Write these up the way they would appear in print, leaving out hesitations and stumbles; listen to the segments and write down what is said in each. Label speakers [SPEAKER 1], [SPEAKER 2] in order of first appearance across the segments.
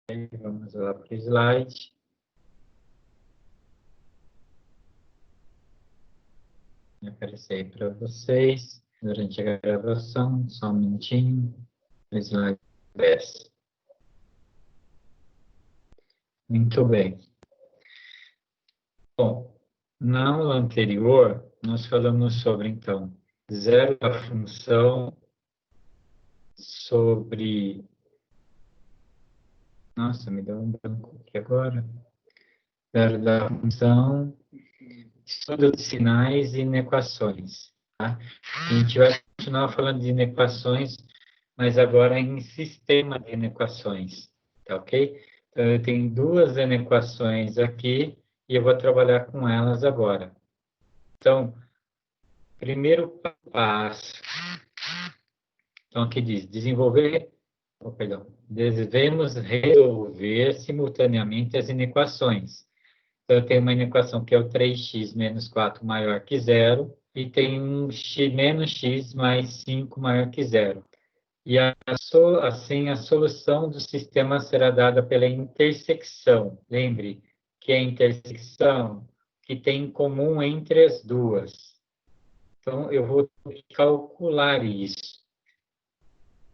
[SPEAKER 1] Vamos lá para o slide. Vai aparecer aí para vocês durante a gravação. Só um minutinho. O slide 10. Muito bem. Bom, na aula anterior, nós falamos sobre, então, zero da função, sobre... Nossa, me deu um branco aqui agora. Zero da função, estudo de sinais e inequações. Tá? A gente vai continuar falando de inequações, mas agora em sistema de inequações, tá ok? Então, eu tenho duas inequações aqui e eu vou trabalhar com elas agora. Então, primeiro passo, então aqui diz, devemos resolver simultaneamente as inequações. Então, eu tenho uma inequação que é o 3x menos 4 maior que zero, e tem um x menos x mais 5 maior que zero. E assim, a solução do sistema será dada pela intersecção. Lembre que é a intersecção que tem em comum entre as duas. Então, eu vou calcular isso.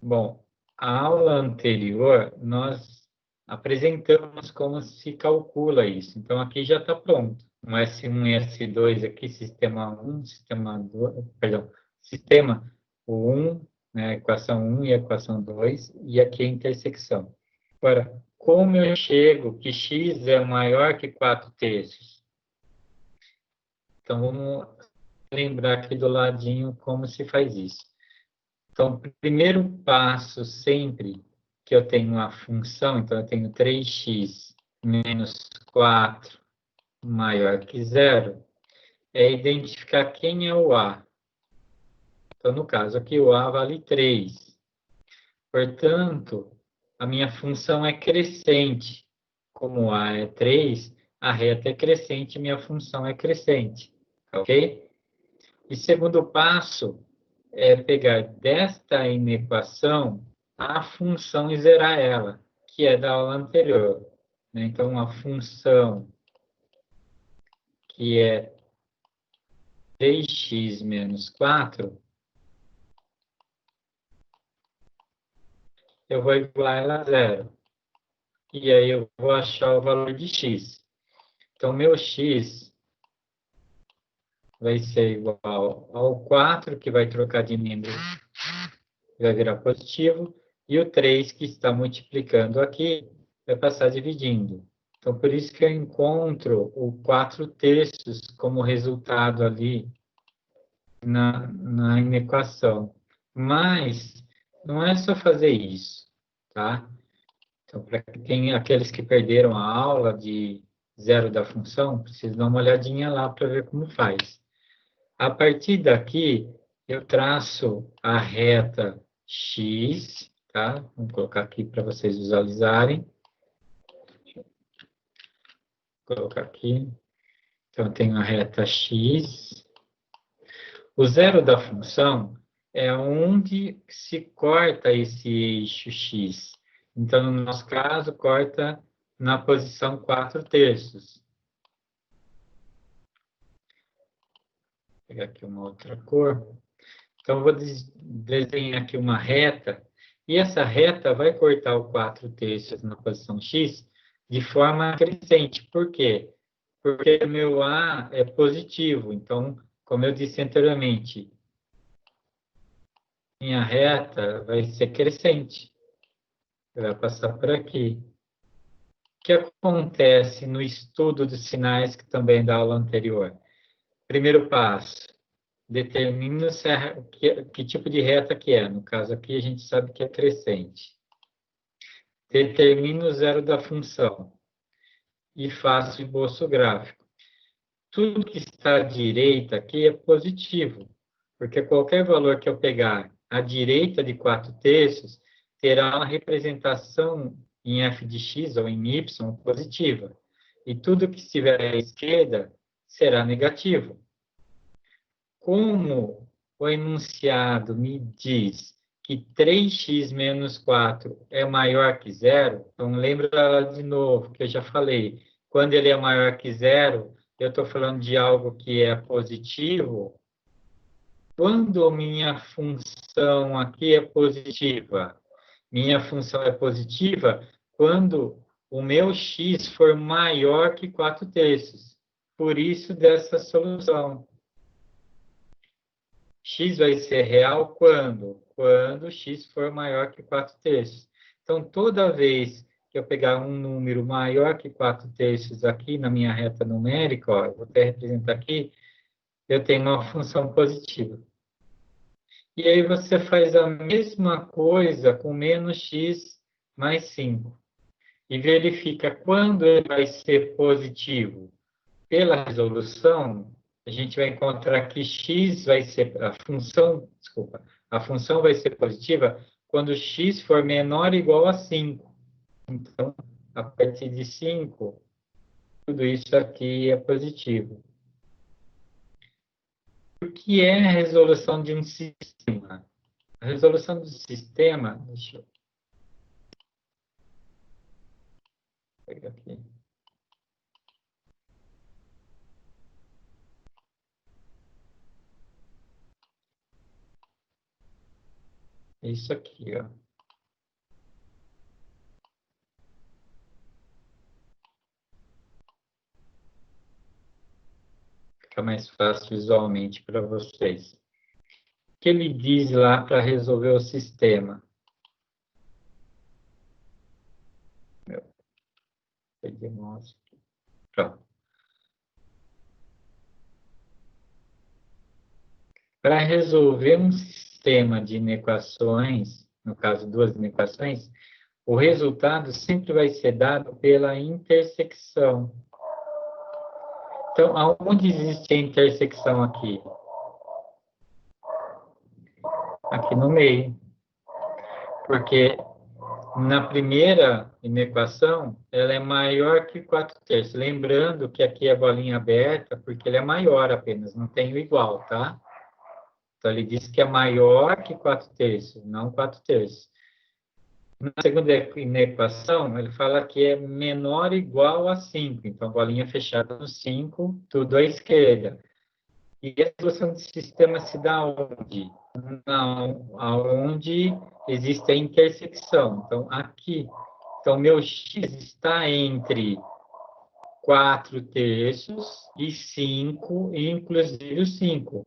[SPEAKER 1] Bom, a aula anterior, nós apresentamos como se calcula isso. Então, aqui já está pronto. Um S1 e S2 aqui, sistema 1, sistema 2, perdão, sistema o 1, né, equação 1 e equação 2, e aqui a intersecção. Agora, como eu chego que x é maior que 4 terços? Então, vamos lembrar aqui do ladinho como se faz isso. Então, o primeiro passo sempre que eu tenho uma função, então eu tenho 3x menos 4 maior que zero, é identificar quem é o a. Então, no caso aqui, o a vale 3. Portanto, a minha função é crescente. Como o a é 3, a reta é crescente e minha função é crescente. Ok? E segundo passo é pegar desta inequação a função e zerar ela, que é da aula anterior. Então, a função que é 3x menos 4, eu vou igualar ela a zero. E aí eu vou achar o valor de x. Então, meu x vai ser igual ao 4, que vai trocar de número, vai virar positivo, e o 3, que está multiplicando aqui, vai passar dividindo. Então, por isso que eu encontro o 4 terços como resultado ali na inequação. Mas não é só fazer isso, tá? Então, para quem aqueles que perderam a aula de zero da função, precisa dar uma olhadinha lá para ver como faz. A partir daqui, eu traço a reta x, tá? Vamos colocar aqui para vocês visualizarem. Vou colocar aqui. Então, eu tenho a reta x. O zero da função é onde se corta esse eixo x. Então, no nosso caso, corta na posição 4 terços. Vou pegar aqui uma outra cor. Então, eu vou desenhar aqui uma reta, e essa reta vai cortar o 4 terços na posição x de forma crescente. Por quê? Porque meu A é positivo. Então, como eu disse anteriormente, minha reta vai ser crescente. Vai passar por aqui. O que acontece no estudo dos sinais, que também é da aula anterior? Primeiro passo, determina que tipo de reta que é. No caso aqui, a gente sabe que é crescente. Determino o zero da função e faço o esboço gráfico. Tudo que está à direita aqui é positivo, porque qualquer valor que eu pegar à direita de 4 terços terá uma representação em f de x ou em y positiva. E tudo que estiver à esquerda será negativo. Como o enunciado me diz que 3x menos 4 é maior que zero, então lembra de novo que eu já falei, quando ele é maior que zero, eu estou falando de algo que é positivo. Quando minha função aqui é positiva, minha função é positiva quando o meu x for maior que 4/3. Por isso, dessa solução. X vai ser real quando? Quando x for maior que 4/3. Então, toda vez que eu pegar um número maior que 4/3 aqui na minha reta numérica, ó, eu vou até representar aqui, eu tenho uma função positiva. E aí você faz a mesma coisa com menos x mais 5. E verifica quando ele vai ser positivo. Pela resolução, a gente vai encontrar que x vai ser, a função vai ser positiva quando x for menor ou igual a 5. Então, a partir de 5, tudo isso aqui é positivo. O que é a resolução de um sistema? A resolução do sistema, deixa eu pegar aqui. Isso aqui, ó. Fica mais fácil visualmente para vocês. O que ele diz lá para resolver o sistema? Pronto. Para resolver um sistema de inequações, no caso, duas inequações, o resultado sempre vai ser dado pela intersecção. Então, aonde existe a intersecção aqui? Aqui no meio. Porque na primeira inequação, ela é maior que 4/3. Lembrando que aqui é bolinha aberta, porque ele é maior apenas, não tem o igual, tá? Então, ele diz que é maior que 4/3, não 4/3. Na segunda inequação, ele fala que é menor ou igual a 5. Então, bolinha fechada no 5, tudo à esquerda. E a solução de sistema se dá onde? Aonde existe a intersecção. Então, aqui. Então, meu x está entre 4/3 e 5, inclusive o 5,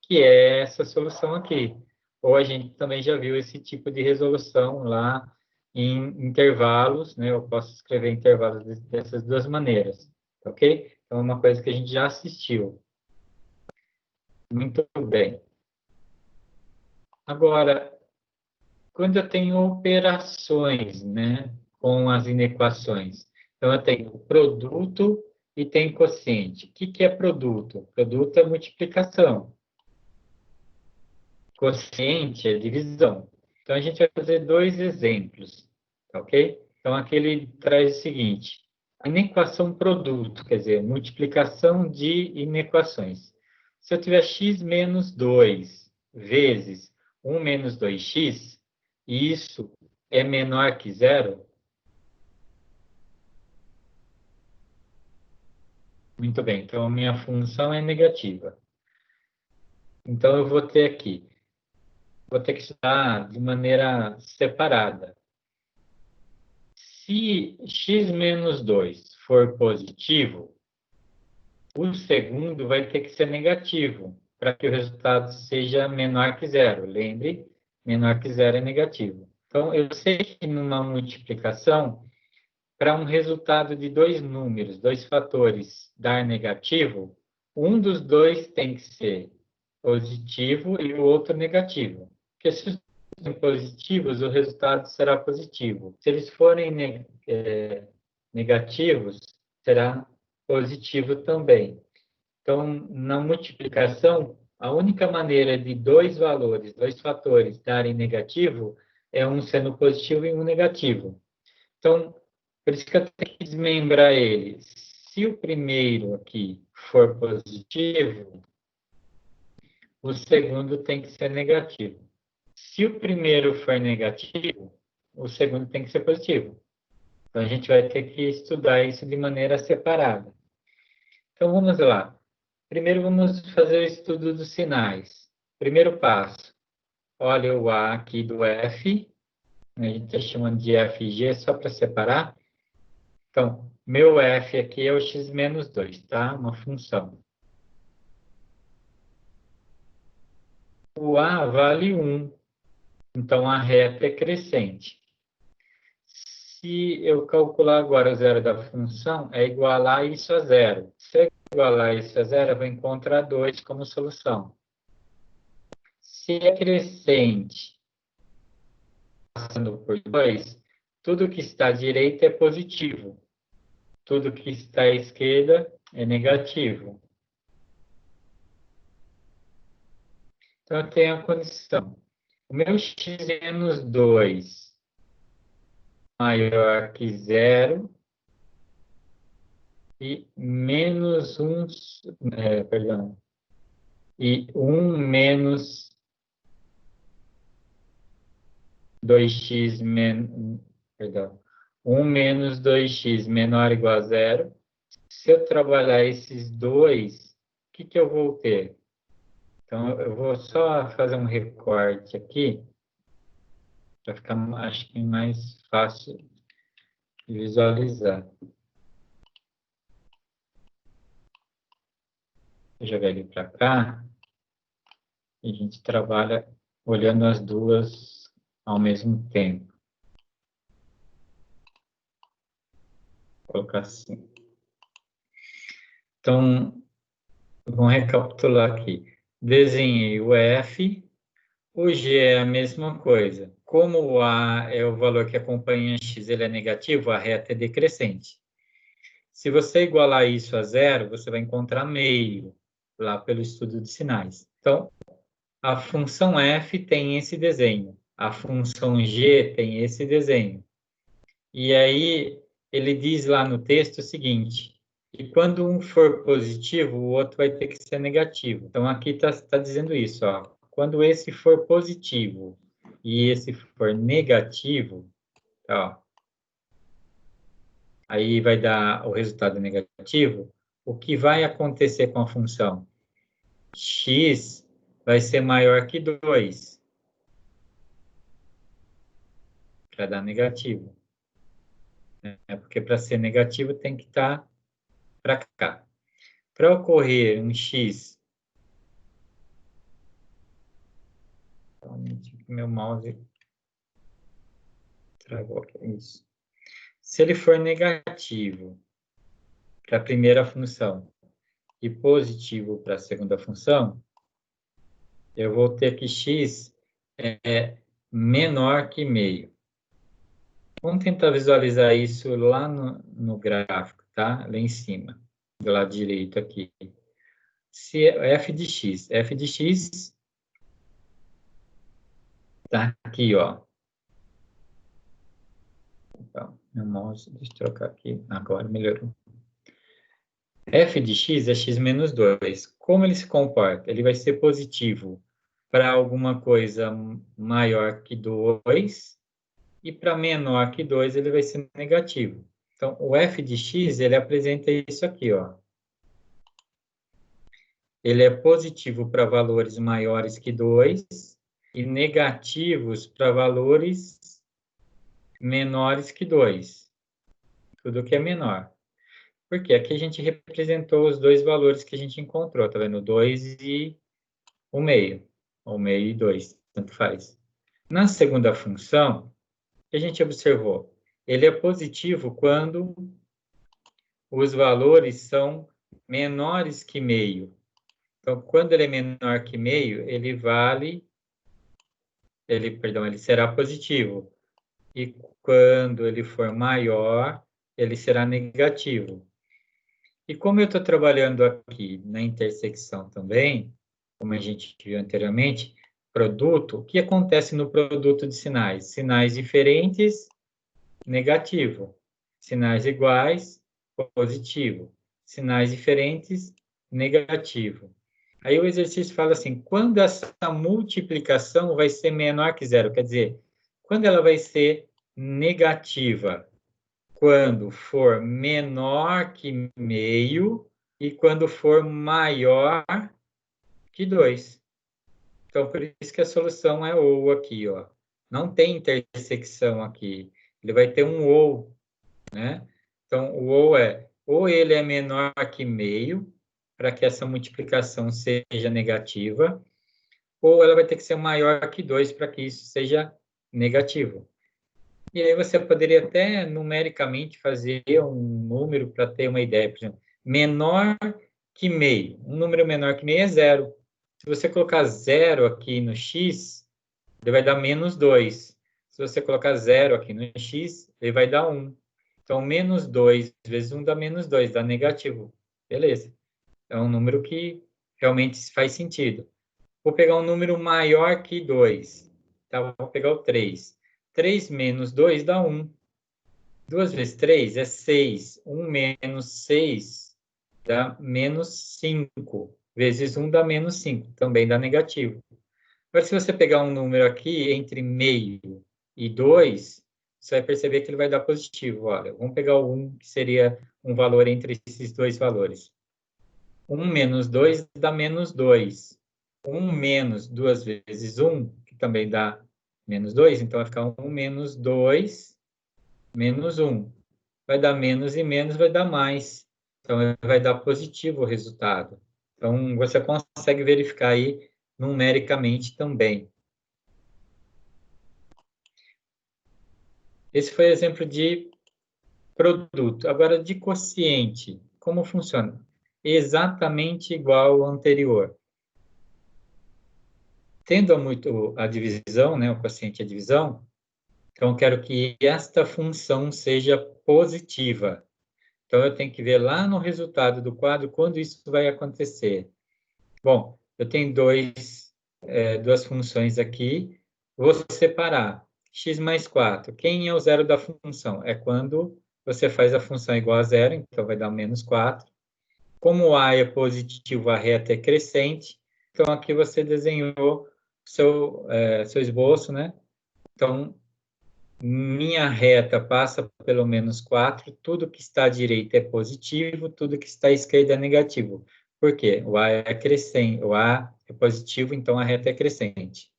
[SPEAKER 1] que é essa solução aqui. Ou a gente também já viu esse tipo de resolução lá em intervalos, né? Eu posso escrever intervalos dessas duas maneiras, ok? Então, é uma coisa que a gente já assistiu. Muito bem. Agora, quando eu tenho operações, né, com as inequações, então eu tenho produto e tem quociente. O que é produto? Produto é multiplicação. Quociente é divisão. Então, a gente vai fazer dois exemplos, ok? Então, aqui ele traz o seguinte: a inequação produto, quer dizer, multiplicação de inequações. Se eu tiver x menos 2 vezes 1 menos 2x, e isso é menor que zero, muito bem, então a minha função é negativa. Então, eu vou ter aqui, vou ter que estudar de maneira separada. Se x menos 2 for positivo, o segundo vai ter que ser negativo, para que o resultado seja menor que zero. Lembre, menor que zero é negativo. Então, eu sei que numa multiplicação, para um resultado de dois números, dois fatores, dar negativo, um dos dois tem que ser positivo e o outro negativo. Porque se os forem positivos, o resultado será positivo. Se eles forem negativos, será positivo também. Então, na multiplicação, a única maneira de dois valores, dois fatores darem negativo é um sendo positivo e um negativo. Então, por isso que eu tenho que desmembrar eles. Se o primeiro aqui for positivo, o segundo tem que ser negativo. Se Se o primeiro for negativo, o segundo tem que ser positivo. Então, a gente vai ter que estudar isso de maneira separada. Então, vamos lá. Primeiro, vamos fazer o estudo dos sinais. Primeiro passo. Olha o A aqui do F. A gente está chamando de F e G só para separar. Então, meu F aqui é o x menos 2, tá? Uma função. O A vale 1. Então, a reta é crescente. Se eu calcular agora o zero da função, é igualar isso a zero. Se eu igualar isso a zero, eu vou encontrar 2 como solução. Se é crescente, passando por 2, tudo que está à direita é positivo. Tudo que está à esquerda é negativo. Então, eu tenho a condição. O meu x menos 2 maior que zero e menos 1, perdão, e 1 menos 2x perdão, 1 menos 2x menor ou igual a zero. Se eu trabalhar esses dois, o que eu vou ter? Então, eu vou só fazer um recorte aqui, para ficar, acho que, mais fácil de visualizar. Vou jogar ele para cá, e a gente trabalha olhando as duas ao mesmo tempo. Vou colocar assim. Então, vamos recapitular aqui. Desenhei o F, o G é a mesma coisa. Como o A é o valor que acompanha x, ele é negativo, a reta é decrescente. Se você igualar isso a zero, você vai encontrar meio, lá pelo estudo de sinais. Então, a função f tem esse desenho, a função g tem esse desenho. E aí, ele diz lá no texto o seguinte, que quando um for positivo, o outro vai ter que ser negativo. Então, aqui está dizendo isso, ó. Quando esse for positivo e esse for negativo, ó, aí vai dar o resultado negativo, o que vai acontecer com a função? X vai ser maior que 2, para dar negativo. Porque para ser negativo tem que estar para cá. Para ocorrer um X, meu mouse travou aqui, isso. Se ele for negativo para a primeira função e positivo para a segunda função, eu vou ter que x é menor que meio. Vamos tentar visualizar isso lá no gráfico, tá? Lá em cima, do lado direito aqui. Se f de x tá aqui, ó. Então, meu mouse, deixa eu trocar aqui, agora melhorou. F de x é x menos 2. Como ele se comporta? Ele vai ser positivo para alguma coisa maior que 2 e para menor que 2 ele vai ser negativo. Então, o f de x, ele apresenta isso aqui, ó. Ele é positivo para valores maiores que 2 e negativos para valores menores que 2. Tudo que é menor. Porque aqui a gente representou os dois valores que a gente encontrou, tá vendo? 2 e o meio, ou meio e 2, tanto faz. Na segunda função, o que a gente observou? Ele é positivo quando os valores são menores que meio. Então, quando ele é menor que meio, ele será positivo. E quando ele for maior, ele será negativo. E como eu estou trabalhando aqui na intersecção também, como a gente viu anteriormente, produto, o que acontece no produto de sinais? Sinais diferentes, negativo. Sinais iguais, positivo. Sinais diferentes, negativo. Aí o exercício fala assim, quando essa multiplicação vai ser menor que zero? Quer dizer, quando ela vai ser negativa? Quando for menor que meio e quando for maior que 2. Então, por isso que a solução é ou aqui, ó. Não tem intersecção aqui. Ele vai ter um ou, né? Então, o ou ele é menor que meio, para que essa multiplicação seja negativa, ou ela vai ter que ser maior que 2 para que isso seja negativo. E aí você poderia até numericamente fazer um número para ter uma ideia. Por exemplo, menor que meio. Um número menor que meio é zero. Se você colocar zero aqui no x, ele vai dar menos 2. Se você colocar zero aqui no x, ele vai dar 1. Então, menos 2 vezes 1 dá menos 2, dá negativo. Beleza. É um número que realmente faz sentido. Vou pegar um número maior que 2. Tá? Vou pegar o 3. 3 menos 2 dá 1. 2 vezes 3 é 6. 1 menos 6 dá menos 5. Vezes 1 dá menos 5. Também dá negativo. Agora, se você pegar um número aqui entre meio e 2, você vai perceber que ele vai dar positivo. Olha, vamos pegar o 1, que seria um valor entre esses dois valores. 1 menos 2 dá menos 2. 1 menos 2 vezes 1, que também dá menos 2, então vai ficar 1 menos 2 menos 1. Vai dar menos e menos vai dar mais. Então, vai dar positivo o resultado. Então, você consegue verificar aí numericamente também. Esse foi exemplo de produto. Agora, de quociente, como funciona? Exatamente igual ao anterior. Tendo muito a divisão, né, o quociente é a divisão, então eu quero que esta função seja positiva. Então, eu tenho que ver lá no resultado do quadro quando isso vai acontecer. Bom, eu tenho duas funções aqui. Vou separar. X mais 4. Quem é o zero da função? É quando você faz a função igual a zero, então vai dar menos 4. Como o A é positivo, a reta é crescente. Então, aqui você desenhou seu esboço, né? Então, minha reta passa pelo menos 4, tudo que está à direita é positivo, tudo que está à esquerda é negativo. Por quê? O A é crescente, o A é positivo, então a reta é crescente.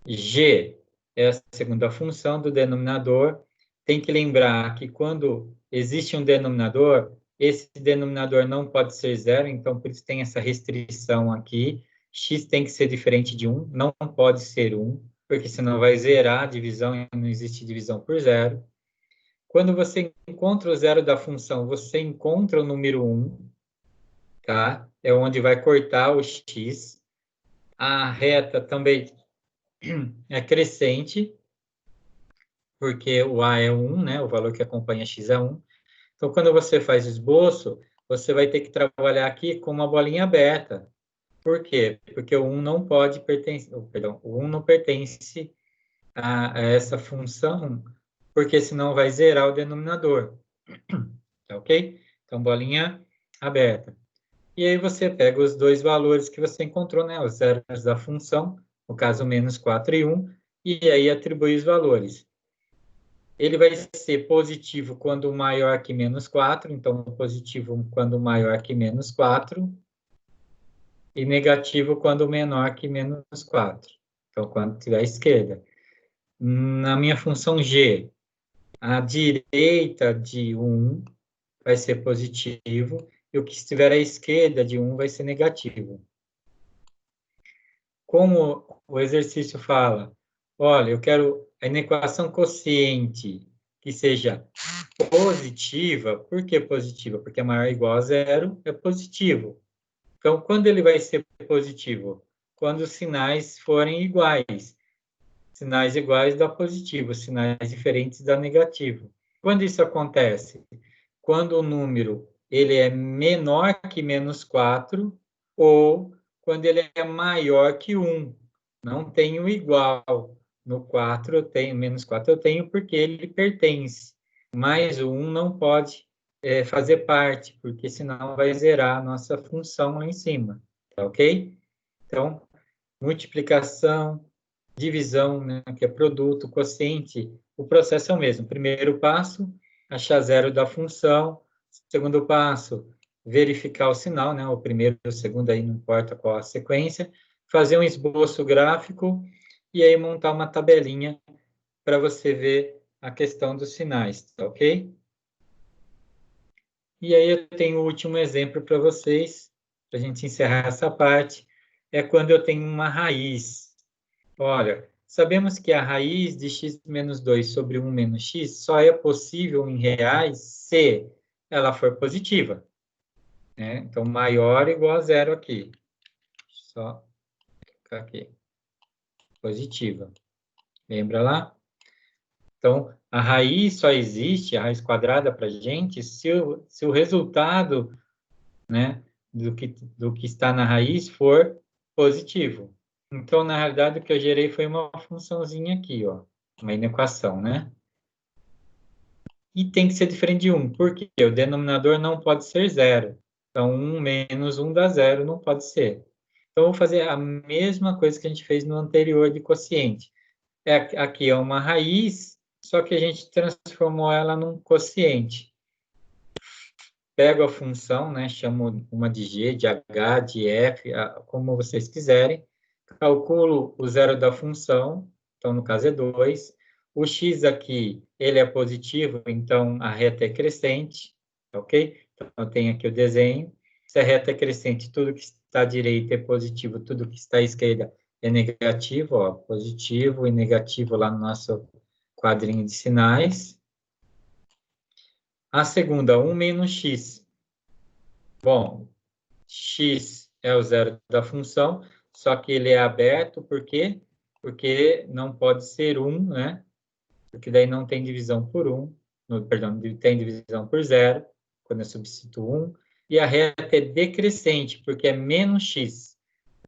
[SPEAKER 1] G é a segunda função do denominador. Tem que lembrar que quando existe um denominador, esse denominador não pode ser zero, então por isso tem essa restrição aqui. X tem que ser diferente de 1, não pode ser 1, porque senão vai zerar a divisão e não existe divisão por zero. Quando você encontra o zero da função, você encontra o número 1, tá? É onde vai cortar o x. A reta também é crescente, porque o A é 1, né? O valor que acompanha x é 1. Então, quando você faz o esboço, você vai ter que trabalhar aqui com uma bolinha aberta. Por quê? Porque o 1 não pode pertencer, perdão, o 1 não pertence a essa função, porque senão vai zerar o denominador. Tá ok? Então, bolinha aberta. E aí você pega os dois valores que você encontrou, né? Os zeros da função, no caso, menos 4 e 1, e aí atribui os valores. Ele vai ser positivo quando maior que menos 4, então positivo quando maior que menos 4, e negativo quando menor que menos 4. Então, quando tiver à esquerda. Na minha função g, a direita de 1 vai ser positivo, e o que estiver à esquerda de 1 vai ser negativo. Como o exercício fala, olha, eu quero a inequação quociente que seja positiva. Por que positiva? Porque é maior ou igual a zero é positivo. Então, quando ele vai ser positivo? Quando os sinais forem iguais. Sinais iguais dá positivo, sinais diferentes dá negativo. Quando isso acontece? Quando o número ele é menor que menos 4 ou quando ele é maior que 1. Não tenho igual. No 4 eu tenho, menos 4 eu tenho porque ele pertence. Mas o 1 não pode fazer parte, porque senão vai zerar a nossa função lá em cima. tá ok? Então, multiplicação, divisão, né, que é produto, quociente, o processo é o mesmo. Primeiro passo, achar zero da função. Segundo passo, verificar o sinal, né, o primeiro, o segundo, aí não importa qual a sequência. Fazer um esboço gráfico e aí montar uma tabelinha para você ver a questão dos sinais, tá ok? E aí eu tenho o último exemplo para vocês, para a gente encerrar essa parte, é quando eu tenho uma raiz. Olha, sabemos que a raiz de x menos 2 sobre 1 menos x só é possível em reais se ela for positiva, né? Então, maior ou igual a zero aqui. Só ficar aqui. Positiva. Lembra lá? Então, a raiz só existe, a raiz quadrada para a gente, se o resultado, né, do que está na raiz for positivo. Então, na realidade, o que eu gerei foi uma funçãozinha aqui, ó, uma inequação, né? E tem que ser diferente de 1, porque o denominador não pode ser zero. Então, 1 menos 1 dá zero, não pode ser. Então, eu vou fazer a mesma coisa que a gente fez no anterior de quociente. Aqui é uma raiz, só que a gente transformou ela num quociente. Pego a função, né, chamo uma de g, de h, de f, como vocês quiserem. Calculo o zero da função, então no caso é 2. O x aqui, ele é positivo, então a reta é crescente, ok? Então eu tenho aqui o desenho. Se a reta é crescente, tudo que está à direita é positivo, tudo que está à esquerda é negativo, ó, positivo e negativo lá no nosso quadrinho de sinais. A segunda, 1 menos x. Bom, x é o zero da função, só que ele é aberto, por quê? Porque não pode ser 1, né? Porque daí não tem divisão por 1, perdão, tem divisão por 0, quando eu substituo 1. E a reta é decrescente, porque é menos x.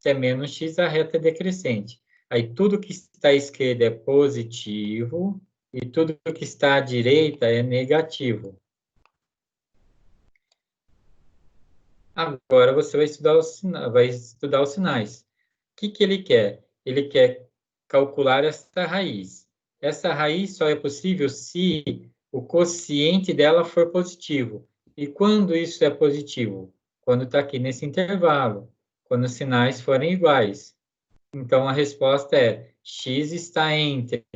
[SPEAKER 1] Se é menos x, a reta é decrescente. Aí tudo que está à esquerda é positivo e tudo que está à direita é negativo. Agora você vai estudar os sinais. O que ele quer? Ele quer calcular essa raiz. Essa raiz só é possível se o quociente dela for positivo. E quando isso é positivo? Quando está aqui nesse intervalo, quando os sinais forem iguais. Então a resposta é x está entre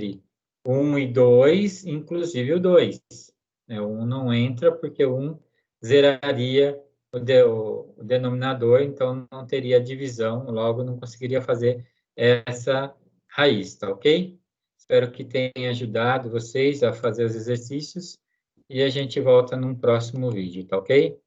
[SPEAKER 1] 1 e 2, inclusive o 2. O 1 não entra porque o 1 zeraria o denominador, então não teria divisão, logo não conseguiria fazer essa raiz, tá ok? Espero que tenha ajudado vocês a fazer os exercícios e a gente volta num próximo vídeo, tá ok?